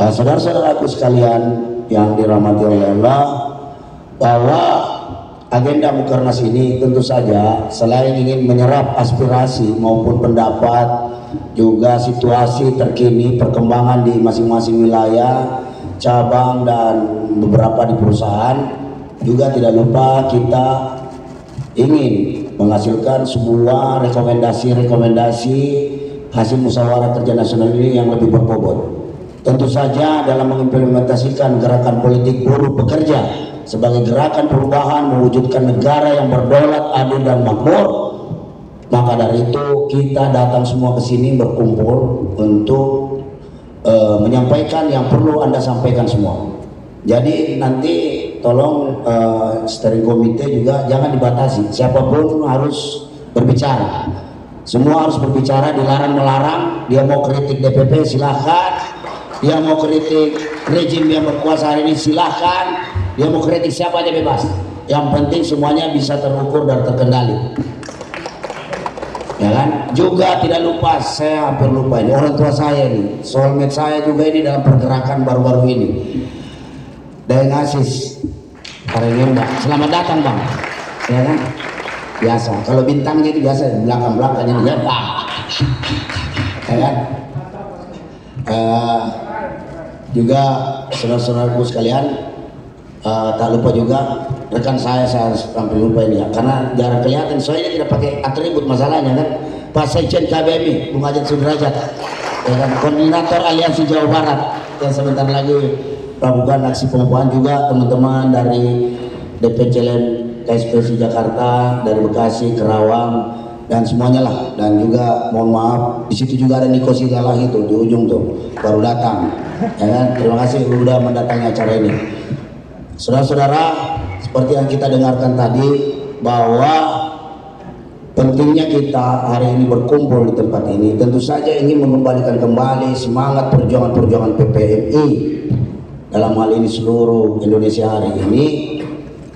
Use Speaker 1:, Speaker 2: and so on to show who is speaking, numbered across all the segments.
Speaker 1: Saudara-saudaraku sekalian yang dirahmati oleh Allah, bahwa agenda Mukernas ini tentu saja selain ingin menyerap aspirasi maupun pendapat, juga situasi terkini perkembangan di masing-masing wilayah, cabang dan beberapa di perusahaan. Juga tidak lupa kita ingin menghasilkan sebuah rekomendasi hasil musyawarah kerja nasional ini yang lebih berbobot. Tentu saja dalam mengimplementasikan gerakan politik buruh pekerja sebagai gerakan perubahan mewujudkan negara yang berdaulat, adil dan makmur, maka dari itu kita datang semua ke sini berkumpul untuk menyampaikan yang perlu Anda sampaikan semua. Jadi nanti tolong steering komite juga jangan dibatasi, siapapun harus berbicara, semua harus berbicara, dilarang melarang. Dia mau kritik DPP silahkan, dia mau kritik rejim yang berkuasa hari ini silahkan, dia mau kritik siapa aja bebas, yang penting semuanya bisa terukur dan terkendali, ya kan? Juga tidak lupa, saya hampir lupa ini, orang tua saya nih, soulmate saya juga ini dalam pergerakan baru-baru ini, Dayang Asis Karengemba, selamat datang Bang, ya kan? Biasa, kalau bintang gitu biasa belakang-belakangnya ya Pak, ya kan? Juga saudara-saudaraku sekalian, tak lupa juga rekan saya harus hampir lupa ini ya, karena jarang kelihatan soalnya tidak pakai atribut masalahnya kan. Pak Sekjen KBMI Bung Ajat Sudrajat, ya kan, koordinator Aliansi Jawa Barat yang sebentar lagi melakukan aksi pengukuhan, juga teman-teman dari DPCLM KSPC Jakarta, dari Bekasi, Kerawang dan semuanya lah. Dan juga mohon maaf di situ juga ada Niko Sigalah itu di ujung tuh baru datang, ya kan. Terima kasih sudah mendatangi acara ini. Saudara-saudara, seperti yang kita dengarkan tadi, bahwa pentingnya kita hari ini berkumpul di tempat ini tentu saja ingin mengembalikan kembali semangat perjuangan-perjuangan PPMI, dalam hal ini seluruh Indonesia hari ini,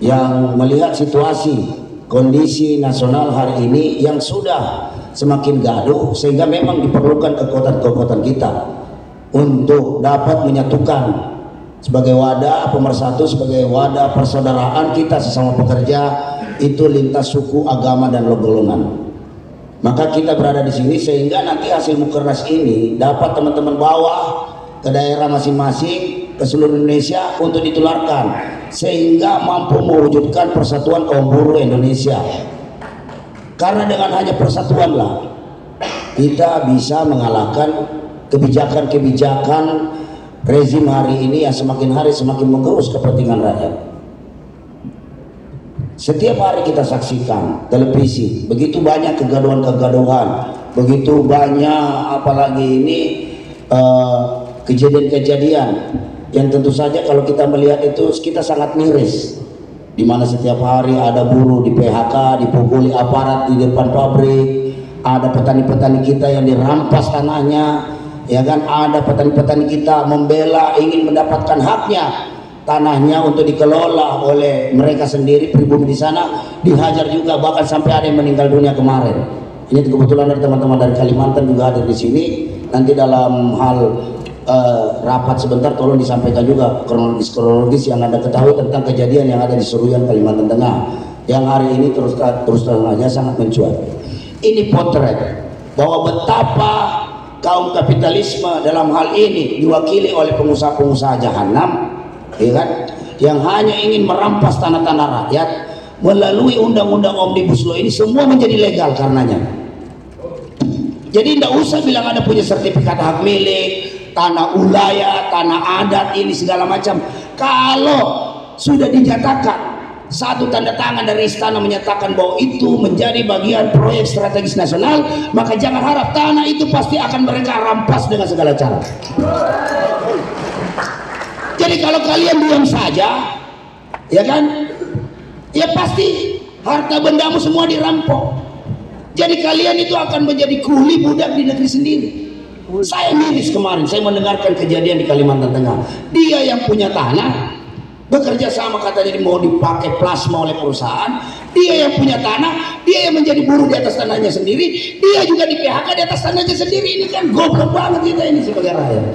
Speaker 1: yang melihat situasi kondisi nasional hari ini yang sudah semakin gaduh, sehingga memang diperlukan kekuatan-kekuatan kita untuk dapat menyatukan sebagai wadah pemersatu, sebagai wadah persaudaraan kita sesama pekerja itu lintas suku, agama dan golongan. Maka kita berada di sini sehingga nanti hasil Mukernas ini dapat teman-teman bawa ke daerah masing-masing, ke seluruh Indonesia untuk ditularkan, sehingga mampu mewujudkan persatuan kaum buruh Indonesia. Karena dengan hanya persatuanlah kita bisa mengalahkan kebijakan-kebijakan rezim hari ini yang semakin hari semakin menggerus kepentingan rakyat. Setiap hari kita saksikan televisi, begitu banyak kegaduhan-kegaduhan, begitu banyak apalagi ini kejadian-kejadian yang tentu saja kalau kita melihat itu kita sangat miris, di mana setiap hari ada buruh di PHK, dipukuli aparat di depan pabrik, ada petani-petani kita yang dirampas tanahnya, ya kan, ada petani-petani kita membela ingin mendapatkan haknya, tanahnya untuk dikelola oleh mereka sendiri, pribumi di sana dihajar juga, bahkan sampai ada yang meninggal dunia kemarin. Ini kebetulan ada teman-teman dari Kalimantan juga ada di sini. Nanti dalam hal rapat sebentar tolong disampaikan juga kronologis yang Anda ketahui tentang kejadian yang ada di Seruyan, Kalimantan Tengah, yang hari ini terus terang aja sangat mencuat. Ini potret bahwa betapa kaum kapitalisme dalam hal ini diwakili oleh pengusaha-pengusaha jahanam, ya kan, yang hanya ingin merampas tanah-tanah rakyat melalui undang-undang Omnibus Law ini, semua menjadi legal karenanya. Jadi tidak usah bilang Anda punya sertifikat hak milik, tanah ulayah, tanah adat, ini segala macam. Kalau sudah dinyatakan satu tanda tangan dari istana menyatakan bahwa itu menjadi bagian proyek strategis nasional, maka jangan harap tanah itu pasti akan mereka rampas dengan segala cara. Jadi kalau kalian diam saja, ya kan, ya pasti harta bendamu semua dirampok. Jadi kalian itu akan menjadi kuli budak di negeri sendiri. Saya miris kemarin, saya mendengarkan kejadian di Kalimantan Tengah. Dia yang punya tanah bekerja sama katanya mau dipakai plasma oleh perusahaan, dia yang punya tanah, dia yang menjadi buruh di atas tanahnya sendiri, dia juga di PHK di atas tanahnya sendiri. Ini kan goblok banget kita ini sebagai rakyat.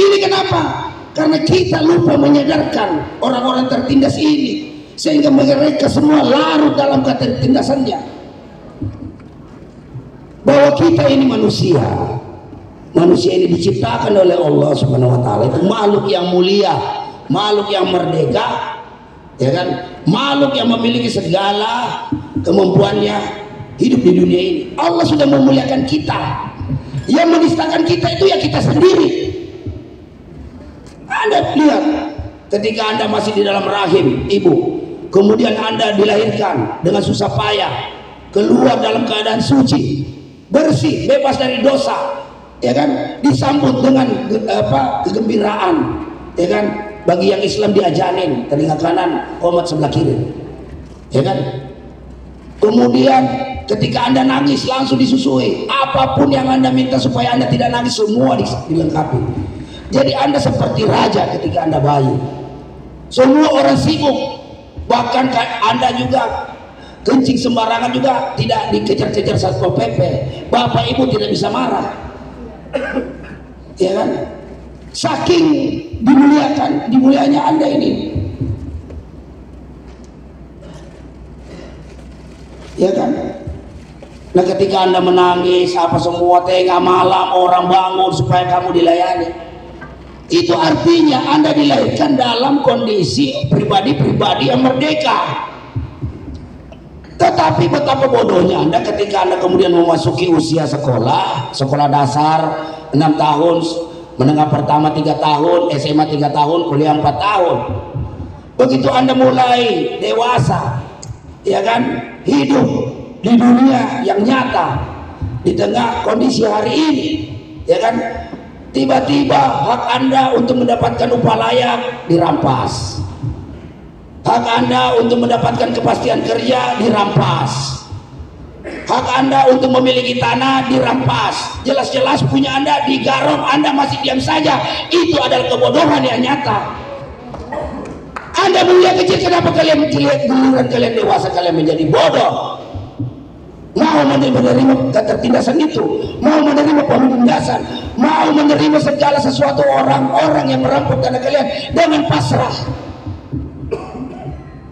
Speaker 1: Ini kenapa? Karena kita lupa menyadarkan orang-orang tertindas ini, sehingga mereka semua larut dalam ketertindasannya. Bahwa kita ini manusia ini diciptakan oleh Allah Subhanahu wa taala, itu makhluk yang mulia, makhluk yang merdeka, ya kan? Makhluk yang memiliki segala kemampuannya hidup di dunia ini. Allah sudah memuliakan kita. Yang menistakan kita itu ya kita sendiri. Anda lihat, ketika Anda masih di dalam rahim ibu, kemudian Anda dilahirkan dengan susah payah, keluar dalam keadaan suci, bersih, bebas dari dosa, ya kan, disambut dengan kegembiraan, ya kan. Bagi yang Islam diajanin telinga kanan, qomat sebelah kiri, ya kan. Kemudian ketika Anda nangis langsung disusui, apapun yang Anda minta supaya Anda tidak nangis semua dilengkapi. Jadi Anda seperti raja ketika Anda bayi. Semua orang sibuk, bahkan Anda juga kencing sembarangan juga tidak dikejar-kejar Satpol PP. Bapak ibu tidak bisa marah, ya kan? Saking dimulianya Anda ini, ya kan? Nah ketika Anda menangis apa semua tengah malam orang bangun supaya kamu dilayani, itu artinya Anda dilahirkan dalam kondisi pribadi-pribadi yang merdeka. Tetapi betapa bodohnya Anda ketika Anda kemudian memasuki usia sekolah dasar 6 tahun, menengah pertama 3 tahun, SMA 3 tahun, kuliah 4 tahun. Begitu Anda mulai dewasa, ya kan, hidup di dunia yang nyata, di tengah kondisi hari ini, ya kan, tiba-tiba hak Anda untuk mendapatkan upah layak dirampas, hak Anda untuk mendapatkan kepastian kerja dirampas, hak Anda untuk memiliki tanah dirampas, jelas-jelas punya Anda digarong, Anda masih diam saja. Itu adalah kebodohan yang nyata. Anda mulia kecil, kenapa kalian giliran kalian dewasa kalian menjadi bodoh? Mau menerima ketertindasan itu, mau menerima penindasan, mau menerima segala sesuatu orang-orang yang merampok tanah kalian dengan pasrah.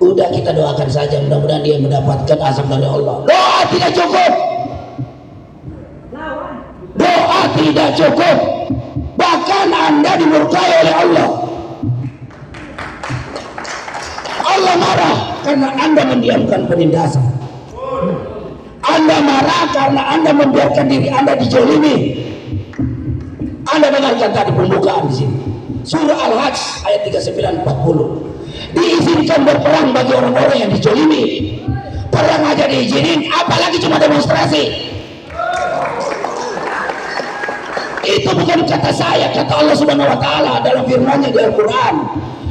Speaker 1: Udah kita doakan saja, mudah-mudahan dia mendapatkan azab dari Allah. Doa tidak cukup, doa tidak cukup, bahkan Anda dimurkai oleh Allah. Allah marah karena Anda mendiamkan penindasan. Anda marah karena Anda membiarkan diri Anda dijolimi. Anda dengarkan tadi pembukaan di sini, surah Al-Hajj ayat 39-40. Diizinkan berperang bagi orang-orang yang dijolimi. Perang aja diizinin, apalagi cuma demonstrasi. Itu bukan kata saya, kata Allah Subhanahu wa taala dalam firman-Nya di Al-Qur'an.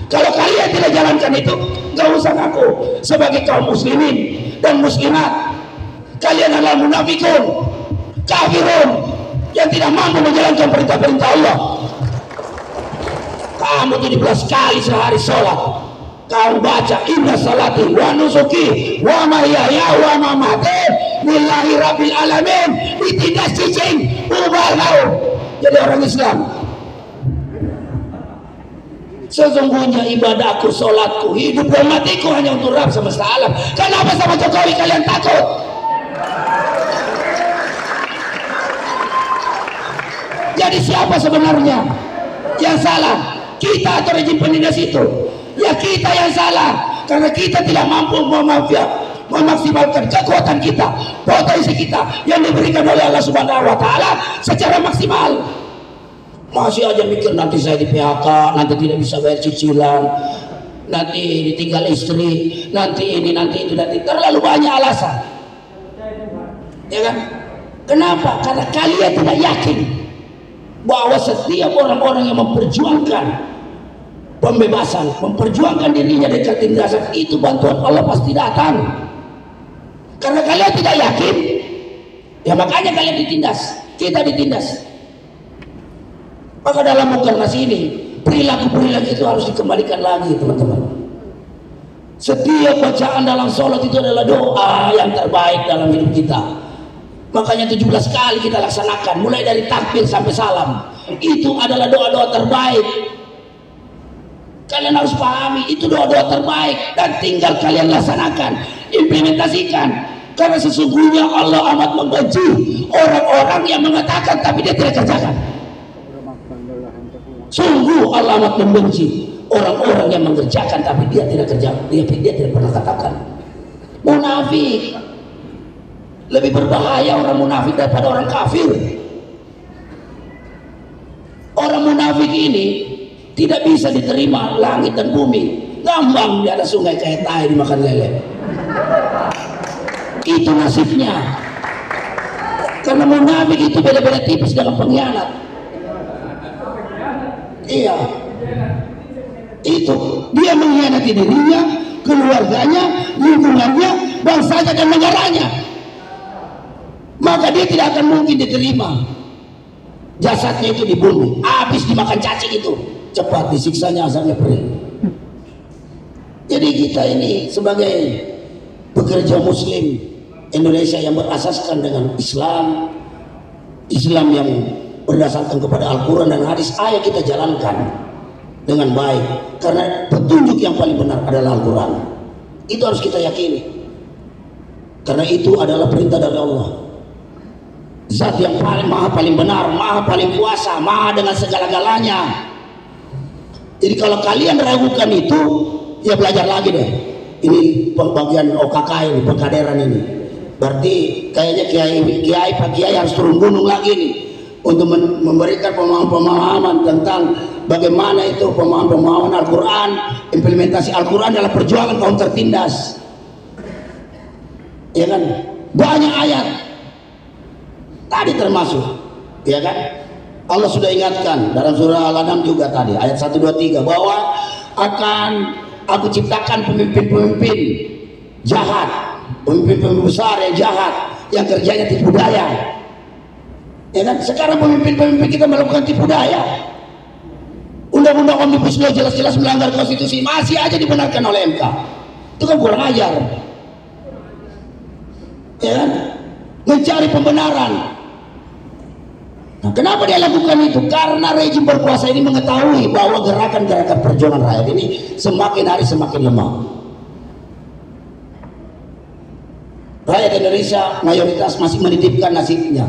Speaker 1: Kalau kalian tidak jalankan itu, gak usah ngaku sebagai kaum muslimin dan muslimat. Kalian adalah munafikun, kafirun, yang tidak mampu menjalankan perintah-perintah Allah. Kamu 17 kali sehari sholat, kamu baca inna salati wa nusuki wa mahyaya wa mamati lillahi rabbil alamin, ditindas cicing, ubah kau jadi orang Islam. Sesungguhnya ibadahku, sholatku, hidup dan matiku hanya untuk Rabb semesta alam. Kenapa sama Jokowi kalian takut? Jadi siapa sebenarnya yang salah? Kita atau rejim penindas itu? Ya kita yang salah, karena kita tidak mampu memaksimalkan kekuatan kita, potensi kita yang diberikan oleh Allah Subhanahu wa taala secara maksimal. Masih aja mikir nanti saya di PHK, nanti tidak bisa bayar cicilan, nanti ditinggal istri, nanti ini, nanti itu, nanti terlalu banyak alasan. Ya kan? Kenapa? Karena kalian tidak yakin bahwa setiap orang-orang yang memperjuangkan pembebasan, memperjuangkan dirinya dari ketertindasan, itu bantuan Allah pasti datang. Karena kalian tidak yakin, ya makanya kalian ditindas, kita ditindas. Maka dalam mukernas ini perilaku-perilaku itu harus dikembalikan lagi, teman-teman. Setiap bacaan dalam sholat itu adalah doa yang terbaik dalam hidup kita. Makanya 17 kali kita laksanakan, mulai dari takbir sampai salam. Itu adalah doa-doa terbaik. Kalian harus pahami, itu doa-doa terbaik, dan tinggal kalian laksanakan, implementasikan. Karena sesungguhnya Allah amat membenci orang-orang yang mengatakan tapi dia tidak kerjakan. Sungguh Allah amat membenci orang-orang yang mengerjakan tapi dia tidak kerja, dia tidak pernah katakan. Munafik lebih berbahaya orang munafik daripada orang kafir. Orang munafik ini tidak bisa diterima langit dan bumi, ngambang di atas sungai kayak tai dimakan lele. Itu nasibnya. Karena munafik itu beda-beda tipis dengan pengkhianat. Iya, itu dia mengkhianati dirinya, keluarganya, lingkungannya, bangsanya dan negaranya. Maka dia tidak akan mungkin diterima. Jasadnya itu dibunuh, habis dimakan cacing itu, cepat disiksanya azabnya perih. Jadi kita ini sebagai pekerja muslim Indonesia yang berasaskan dengan Islam yang berdasarkan kepada Al-Quran dan hadis, ayo kita jalankan dengan baik, karena petunjuk yang paling benar adalah Al-Quran. Itu harus kita yakini, karena itu adalah perintah dari Allah, zat yang paling benar, maha paling kuasa, maha dengan segala-galanya. Jadi kalau kalian ragukan itu, ya belajar lagi deh. Ini pembagian OKK ini, pengkaderan ini. Berarti kayaknya Pak Kiai harus turun gunung lagi nih untuk memberikan pemahaman tentang bagaimana itu pemahaman Al-Quran, implementasi Al-Quran dalam perjuangan kaum tertindas. Ya kan? Banyak ayat tadi termasuk, ya kan? Allah sudah ingatkan dalam surah Al-An'am juga tadi ayat 1, 2, 3 bahwa akan aku ciptakan pemimpin-pemimpin jahat, pemimpin-pemimpin besar yang jahat, yang kerjanya tipu daya. Ya kan? Sekarang pemimpin-pemimpin kita melakukan tipu daya. Undang-undang Omnibus Law jelas-jelas melanggar konstitusi, masih aja dibenarkan oleh MK. Itu kan kurang ajar. Ya kan? Mencari pembenaran. Nah, kenapa dia lakukan itu? Karena rejim berkuasa ini mengetahui bahwa gerakan-gerakan perjuangan rakyat ini semakin hari semakin lemah. Rakyat Indonesia mayoritas masih menitipkan nasibnya,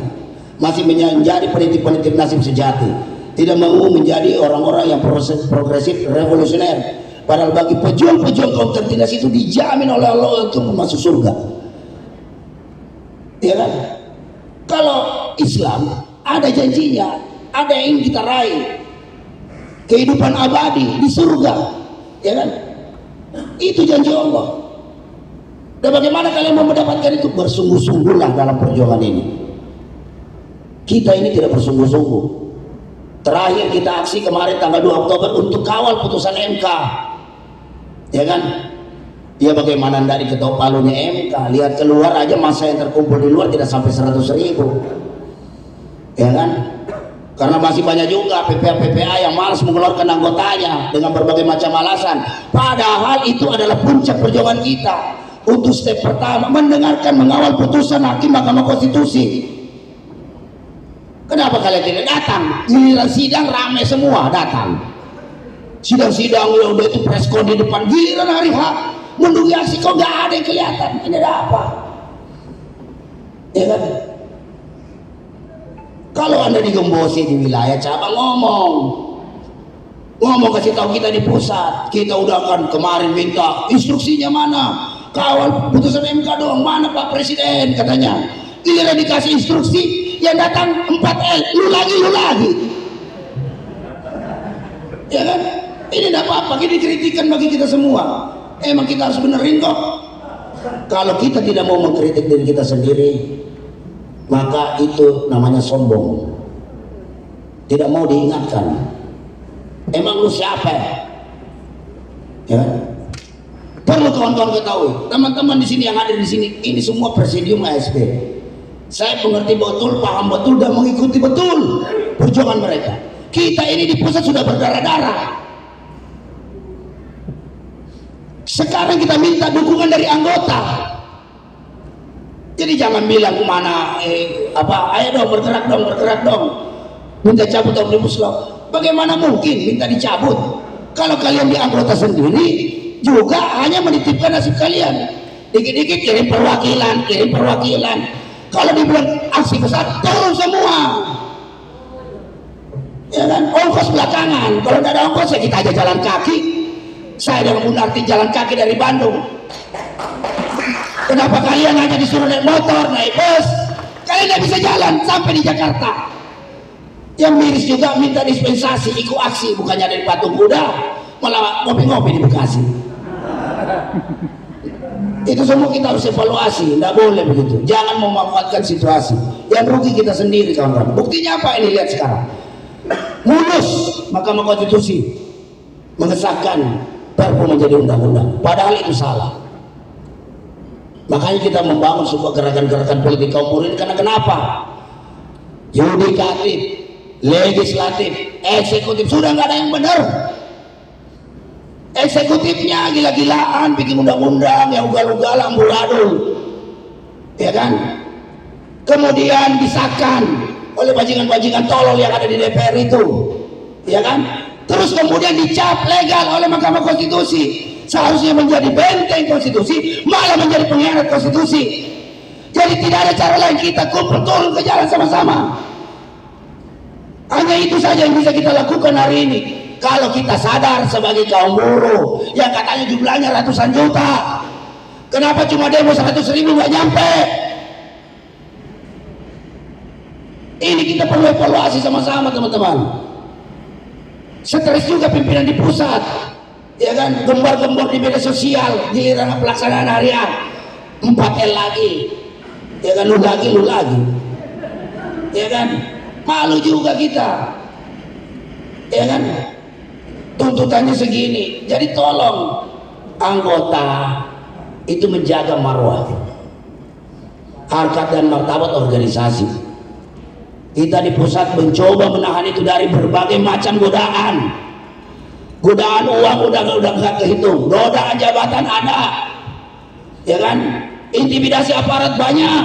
Speaker 1: masih menjadi penitip-penitip nasib sejati, tidak mau menjadi orang-orang yang progresif, revolusioner. Padahal bagi pejuang-pejuang kaum tertindas itu dijamin oleh Allah untuk masuk surga. Ya kan? Kalau Islam ada janjinya, ada yang ingin kita raih, kehidupan abadi di surga, ya kan? Itu janji Allah. Dan bagaimana kalian mau mendapatkan itu? Bersungguh-sungguhlah dalam perjuangan ini. Kita ini tidak bersungguh-sungguh. Terakhir kita aksi kemarin tanggal 2 Oktober untuk kawal putusan MK, ya kan? Ya bagaimana dari ketok palunya MK, lihat keluar aja masa yang terkumpul di luar tidak sampai 100.000, ya kan? Karena masih banyak juga PPA yang malas mengeluarkan anggotanya dengan berbagai macam alasan. Padahal itu adalah puncak perjuangan kita untuk step pertama, mendengarkan, mengawal putusan hakim Mahkamah Konstitusi. Kenapa kalian tidak datang? Giliran sidang ramai semua datang. Sidang-sidang ya udah itu preskon di depan, giliran hari H menunggu aksi kok nggak ada yang kelihatan. Ini ada apa? Ya kan? Kalau Anda digembosi di wilayah cabang, ngomong kasih tahu kita di pusat, kita udah kan kemarin minta instruksinya mana, kawal putusan MK dong, mana Pak Presiden katanya. Giliran dikasih instruksi yang datang 4L, lu lagi. Ya kan? Ini tidak apa-apa, ini kritikan bagi kita semua. Emang kita harus benerin kok. Kalau kita tidak mau mengkritik diri kita sendiri, maka itu namanya sombong, tidak mau diingatkan. Emang lu siapa ya? Perlu kawan-kawan ketahui, teman-teman di sini yang hadir di sini, ini semua presidium ASP. Saya mengerti betul, paham betul, dan mengikuti betul perjuangan mereka. Kita ini di pusat sudah berdarah-darah. Sekarang kita minta dukungan dari anggota. Jadi jangan bilang kemana, ayo dong bergerak dong. minta cabut Omnibus Law. Bagaimana mungkin minta dicabut kalau kalian di anggota sendiri juga hanya menitipkan nasib kalian. Dikit-dikit kirim perwakilan. Kalau dibilang aksi besar, turun semua. Ya kan, ongkos belakangan. Kalau tidak ada ongkos ya kita aja jalan kaki. Saya dengan Bunda Arti jalan kaki dari Bandung. Kenapa kalian hanya disuruh naik motor, naik bus? Kalian tidak bisa jalan sampai di Jakarta. Yang miris juga minta dispensasi ikut aksi, bukannya dari patung kuda, malah ngopi-ngopi di Bekasi. Itu semua kita harus evaluasi, tidak boleh begitu. Jangan memanfaatkan situasi. Yang rugi kita sendiri, kawan-kawan. Buktinya apa ini, lihat sekarang. Mulus Mahkamah Konstitusi mengesahkan Perpu menjadi undang-undang, padahal itu salah. Makanya kita membangun sebuah gerakan-gerakan politik kaum buruh ini karena kenapa? Yudikatif, legislatif, eksekutif sudah nggak ada yang benar. Eksekutifnya gila-gilaan, bikin undang-undang yang ugal-ugal, amburadul, ya kan? Kemudian disahkan oleh bajingan-bajingan tolol yang ada di DPR itu, ya kan? Terus kemudian dicap legal oleh Mahkamah Konstitusi. Seharusnya menjadi benteng konstitusi, malah menjadi pengkhianat konstitusi. Jadi tidak ada cara lain, kita kumpul turun ke jalan sama-sama. Hanya itu saja yang bisa kita lakukan hari ini. Kalau kita sadar sebagai kaum buruh yang katanya jumlahnya ratusan juta, kenapa cuma demo 100.000 nggak nyampe? Ini kita perlu evaluasi sama-sama, teman-teman. Stres juga pimpinan di pusat, ya kan, gembar-gembor di media sosial, giliran pelaksanaan harian 4L lagi, ya kan, lu lagi, ya kan, malu juga kita, ya kan, tuntutannya segini. Jadi tolong anggota itu menjaga marwah, harkat dan martabat organisasi. Kita di pusat mencoba menahan itu dari berbagai macam godaan. Godaan uang udah nggak kehitung, godaan jabatan ada, ya kan, intimidasi aparat banyak.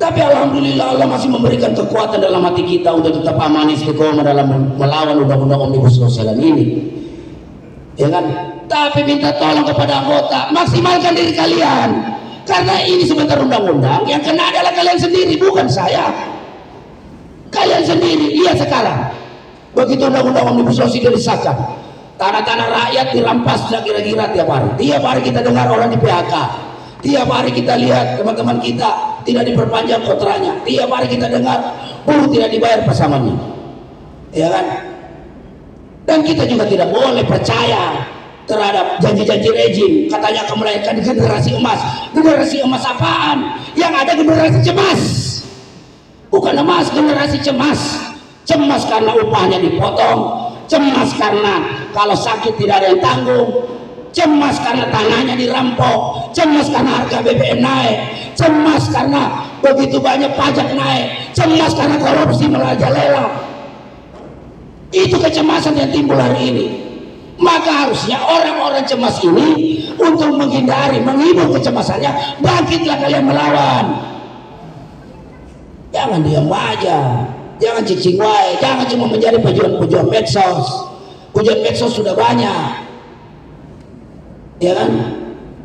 Speaker 1: Tapi alhamdulillah Allah masih memberikan kekuatan dalam hati kita untuk tetap aman istiqomah dalam melawan undang-undang Omnibus Law ini, ya kan. Tapi minta tolong kepada anggota, maksimalkan diri kalian, karena ini sebentar undang-undang yang kena adalah kalian sendiri, bukan saya. Kalian sendiri. Lihat sekarang, begitu undang-undang Omnibus Law sudah disahkan, tanah-tanah rakyat dirampas kira-kira tiap hari. Tiap hari kita dengar orang di PHK, tiap hari kita lihat teman-teman kita tidak diperpanjang kontraknya, tiap hari kita dengar buruh tidak dibayar pasamannya, ya kan. Dan kita juga tidak boleh percaya terhadap janji-janji rejim, katanya akan melahirkan generasi emas. Generasi emas apaan? Yang ada generasi cemas. Bukan emas, generasi cemas. Cemas karena upahnya dipotong, cemas karena kalau sakit tidak ada yang tanggung, cemas karena tanahnya dirampok, cemas karena harga BBM naik, cemas karena begitu banyak pajak naik, cemas karena korupsi merajalela. Itu kecemasan yang timbul hari ini. Maka harusnya orang-orang cemas ini untuk menghindari, menghibur kecemasannya, bangkitlah kalian melawan. Jangan diam aja, jangan cicing wae, jangan cuma menjadi pejuang-pejuang medsos. Pejuang medsos sudah banyak, ya kan.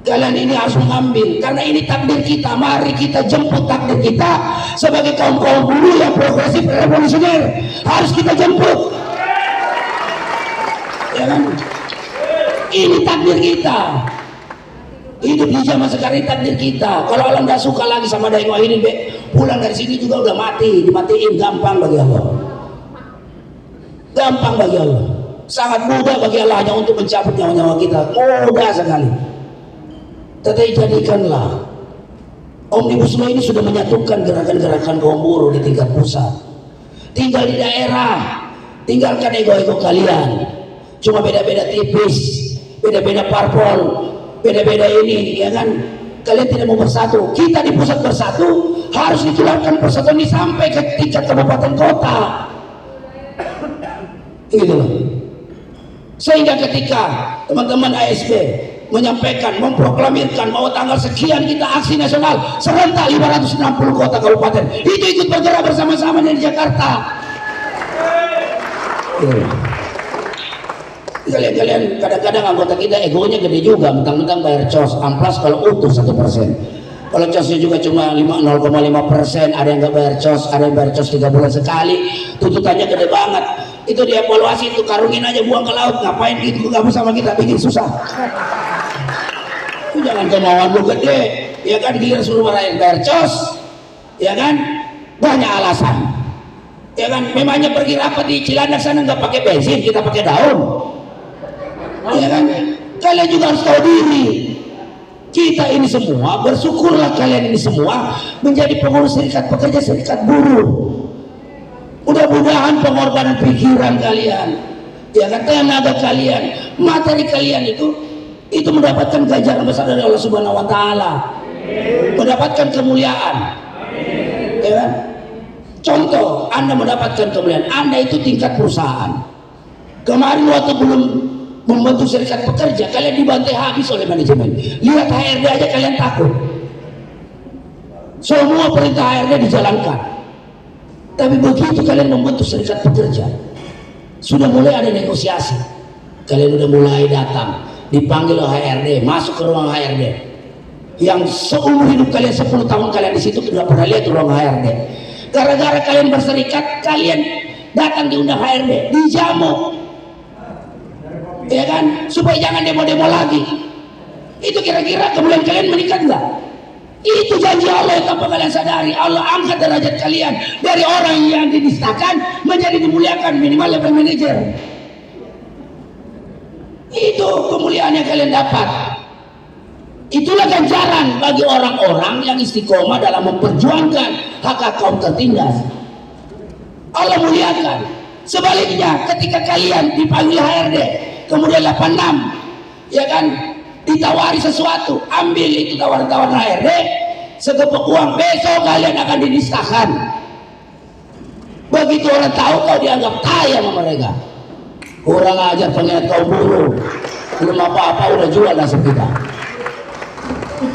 Speaker 1: Kalian ini harus mengambil, karena ini takdir kita. Mari kita jemput takdir kita sebagai kaum-kaum buruh yang progresif revolusioner. Harus kita jemput, ya kan. Ini takdir kita. Hidup di zaman sekarang takdir kita. Kalau Allah nggak suka lagi sama Daeng Wahidin, pulang dari sini juga udah mati, dimatiin, gampang bagi Allah. Gampang bagi Allah. Sangat mudah bagi Allah hanya untuk mencabut nyawa-nyawa kita. Mudah sekali. Tetapi jadikanlah Omnibus Law ini sudah menyatukan gerakan-gerakan kaum buruh di tingkat pusat. Tinggal di daerah, tinggalkan ego-ego kalian. Cuma beda-beda tipis, beda-beda parpol, beda-beda ini, ya kan. Kalian tidak mau bersatu. Kita di pusat bersatu, harus ditularkan persatuan ini sampai ke tingkat kabupaten kota. Gitu loh. Sehingga ketika teman-teman ASB menyampaikan, memproklamirkan bahwa tanggal sekian kita aksi nasional serentak 560 kota kabupaten itu ikut bergerak bersama-sama di Jakarta. Kalian kadang-kadang anggota kita egonya gede juga, mentang-mentang bayar cos amplas kalau utuh 1%. Kalau cosnya juga cuma 0,5%, ada yang nggak bayar cos, ada yang bayar cos 3 bulan sekali, tuntutannya gede banget. Itu dievaluasi, itu karungin aja, buang ke laut. Ngapain gitu gabung sama kita, bikin susah. Itu jangan kemauan lu gede, ya kan, giliran suruh bayar cos, ya kan, banyak alasan. Ya kan, memangnya pergi rapat di Cilandak sana nggak pakai bensin, kita pakai daun. Ya kan, kalian juga harus tahu diri. Kita ini semua, bersyukurlah kalian ini semua menjadi pengurus serikat pekerja, serikat buruh. Mudah-mudahan pengorbanan pikiran kalian, ya kan, tenaga kalian, materi kalian itu mendapatkan ganjaran besar dari Allah Subhanahu Wa Taala, mendapatkan kemuliaan. Ya kan? Contoh, Anda mendapatkan kemuliaan, Anda itu tingkat perusahaan. Kemarin waktu belum membentuk serikat pekerja, kalian dibantai habis oleh manajemen. Lihat HRD aja kalian takut. Semua perintah HRD dijalankan. Tapi begitu kalian membentuk serikat pekerja, sudah mulai ada negosiasi. Kalian sudah mulai datang, dipanggil oleh HRD, masuk ke ruang HRD. Yang seumur hidup kalian 10 tahun kalian di situ tidak pernah lihat ruang HRD. Gara-gara kalian berserikat, kalian datang diundang HRD, dijamu. Ya kan, supaya jangan demo-demo lagi. Itu kira-kira kemudian kalian meningkat enggak? Itu janji Allah yang tanpa kalian sadari. Allah angkat derajat kalian dari orang yang dinistakan menjadi dimuliakan, minimal level manager. Itu kemuliaan yang kalian dapat. Itulah ganjaran bagi orang-orang yang istiqomah dalam memperjuangkan hak kaum tertindas. Allah muliakan. Sebaliknya, ketika kalian dipanggil HRD kemudian 86, ya kan, ditawari sesuatu, ambil itu tawaran-tawaran HRD, segepok uang, besok kalian akan dinistakan. Begitu orang tahu, kau dianggap tai sama mereka. Kurang ajar pengingat kaum buruh, belum apa-apa udah jual nasib kita.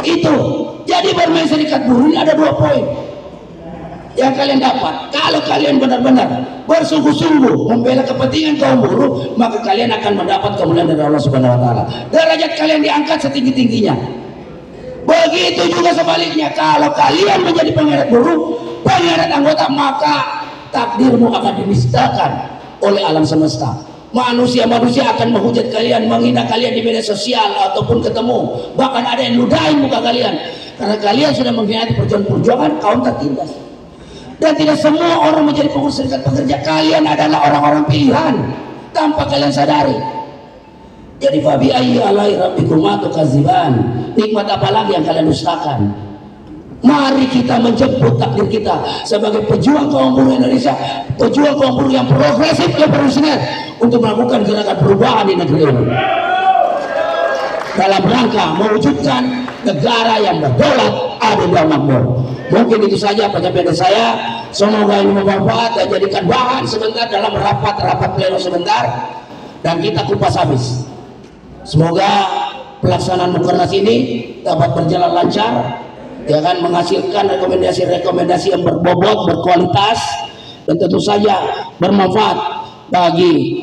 Speaker 1: Itu jadi bermain serikat buruh ini ada 2 poin yang kalian dapat. Kalau kalian benar-benar bersungguh-sungguh membela kepentingan kaum buruh, maka kalian akan mendapat kemuliaan dari Allah Subhanahu Wa Taala. Derajat kalian diangkat setinggi-tingginya. Begitu juga sebaliknya, kalau kalian menjadi penghemat buruh, penghemat anggota, maka takdirmu akan dinistakan oleh alam semesta. Manusia-manusia akan menghujat kalian, menghina kalian di media sosial ataupun ketemu, bahkan ada yang ludahin muka kalian karena kalian sudah mengkhianati perjuangan kaum tertindas. Dan tidak semua orang menjadi pengurus serikat pekerja. Kalian adalah orang-orang pilihan tanpa kalian sadari. Jadi fabi ayyi alai rabbikuma tukadziban. Nikmat apa lagi yang kalian dustakan? Mari kita menjemput takdir kita sebagai pejuang kaum buruh Indonesia, pejuang kaum buruh yang progresif, yang revolusioner, untuk melakukan gerakan perubahan di negeri ini dalam rangka mewujudkan negara yang berdaulat, adil dan makmur. Mungkin itu saja penyampaian saya. Semoga ini bermanfaat dan jadikan bahan sebentar dalam rapat pleno sebentar dan kita kupas habis. Semoga pelaksanaan Mukernas ini dapat berjalan lancar, ya kan, menghasilkan rekomendasi-rekomendasi yang berbobot, berkualitas, dan tentu saja bermanfaat bagi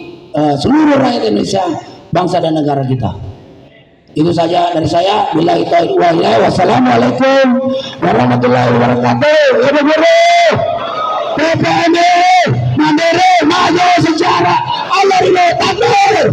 Speaker 1: seluruh rakyat Indonesia, bangsa dan negara kita. Itu saja dari saya. Billahi taufiq wal hidayah. Wassalamualaikum warahmatullahi wabarakatuh. Ibu guru, PPMI Mandiri maju secara Allah ridho takbir.